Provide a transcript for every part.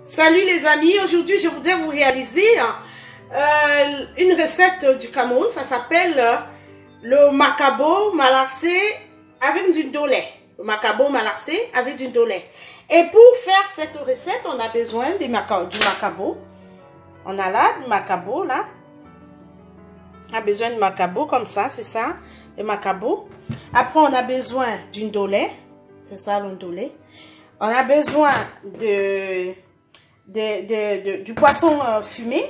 Salut les amis, aujourd'hui je voudrais vous réaliser une recette du Cameroun, ça s'appelle le macabo malassé avec du ndolé. Le macabo malassé avec du ndolé. Et pour faire cette recette, on a besoin du macabo. On a là du macabo là. On a besoin de macabo comme ça, c'est ça, le macabo. Après on a besoin du ndolé, c'est ça le ndolé. On a besoin du poisson fumé.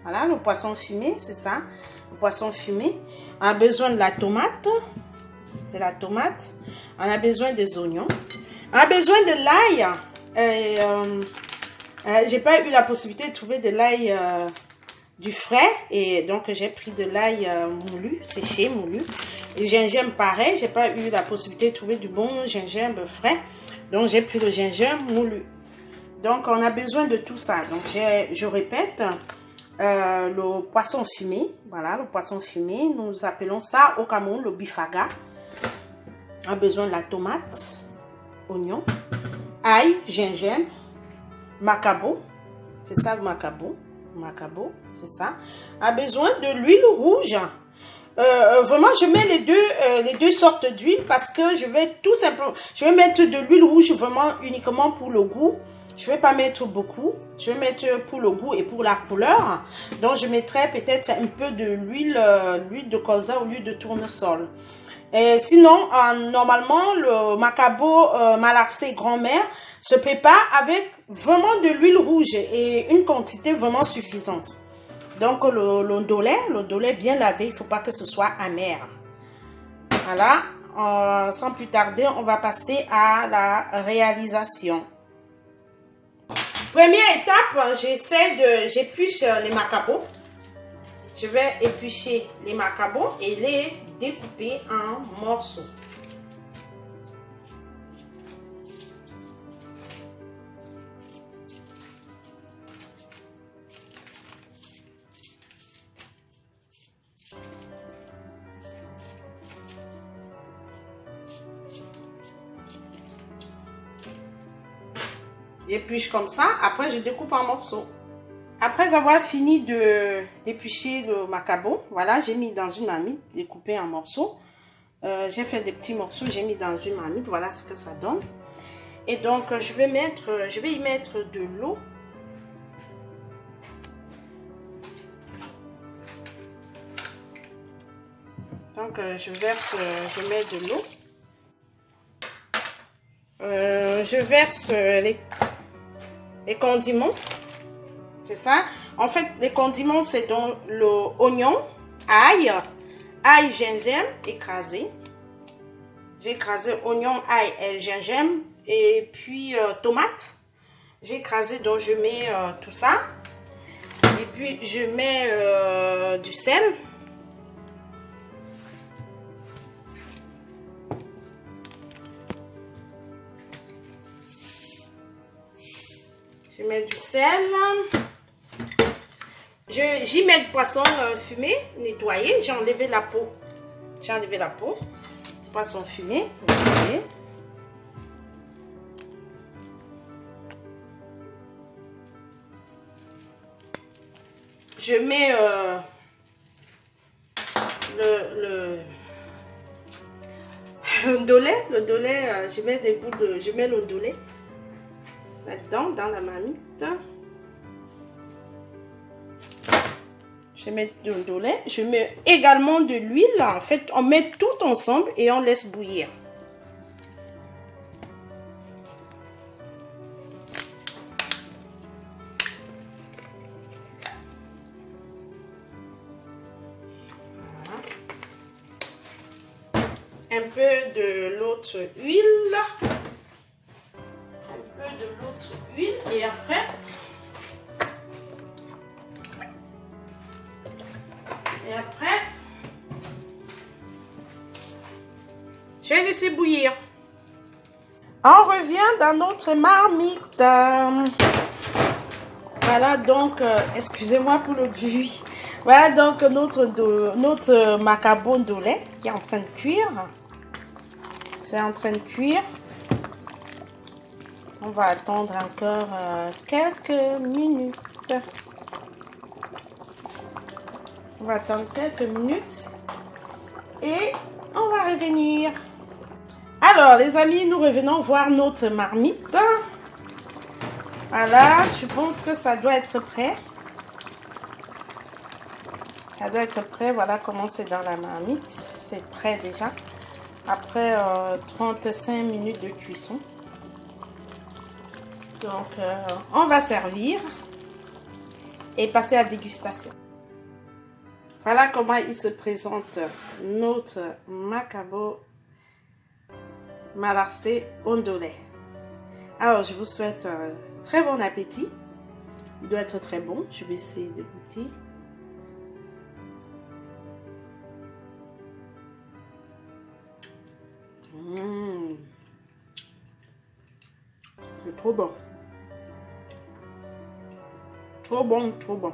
Voilà, le poisson fumé, c'est ça. Le poisson fumé. On a besoin de la tomate. C'est la tomate. On a besoin des oignons. On a besoin de l'ail. J'ai pas eu la possibilité de trouver de l'ail du frais. Et donc, j'ai pris de l'ail moulu, séché, moulu. Le gingembre, pareil. J'ai pas eu la possibilité de trouver du bon gingembre frais. Donc, j'ai pris le gingembre moulu. Donc, on a besoin de tout ça. Donc, je répète, le poisson fumé. Voilà, le poisson fumé. Nous appelons ça au Cameroun le bifaga. On a besoin de la tomate, oignon, ail, gingembre, macabo. C'est ça le macabo. Macabo, c'est ça. On a besoin de l'huile rouge. Vraiment, je mets les deux sortes d'huile parce que je vais tout simplement, je vais mettre de l'huile rouge vraiment uniquement pour le goût. Je vais pas mettre beaucoup. Je vais mettre pour le goût et pour la couleur. Donc, je mettrai peut-être un peu de l'huile de colza ou l'huile de tournesol. Et sinon, normalement, le macabo malassé grand-mère se prépare avec vraiment de l'huile rouge et une quantité vraiment suffisante. Donc, le ndolé bien lavé, il ne faut pas que ce soit amer. Voilà, sans plus tarder, on va passer à la réalisation. Première étape, j'épluche les macabos. Je vais éplucher les macabos et les découper en morceaux. J'épluche comme ça, après je découpe en morceaux. Après avoir fini d'éplucher le macabo, voilà, j'ai mis dans une marmite découpée en morceaux. J'ai fait des petits morceaux, j'ai mis dans une marmite, voilà ce que ça donne. Et donc je vais y mettre de l'eau. Donc je mets de l'eau. Je verse les condiments. C'est ça. En fait, les condiments, c'est donc l'oignon, ail, gingembre écrasé. J'ai écrasé oignon, ail et gingembre. Et puis, tomate. J'ai écrasé, donc je mets tout ça. Et puis, je mets du sel. Je mets du sel. J'y mets le poisson fumé, nettoyé. J'ai enlevé la peau. J'ai enlevé la peau. Poisson fumé, nettoyé. Je mets le ndolé. Le ndolé, je mets des bouts de... Je mets le ndolé là-dedans, dans la marmite. Je mets de ndolé. Je mets également de l'huile. En fait, on met tout ensemble et on laisse bouillir. Voilà. Un peu de l'autre huile. Un peu de l'autre huile. Et après... Et après, je vais laisser bouillir. On revient dans notre marmite. Voilà donc, excusez-moi pour le bruit. Voilà donc notre macabo ndolé qui est en train de cuire. C'est en train de cuire. On va attendre encore quelques minutes. On va attendre quelques minutes et on va revenir. Alors les amis, nous revenons voir notre marmite. Voilà, je pense que ça doit être prêt. Ça doit être prêt. Voilà comment c'est dans la marmite. C'est prêt déjà. Après 35 minutes de cuisson. Donc, on va servir et passer à la dégustation. Voilà comment il se présente notre macabo malassé ondolais. Alors, je vous souhaite très bon appétit. Il doit être très bon. Je vais essayer de goûter. C'est trop bon. Trop bon, trop bon.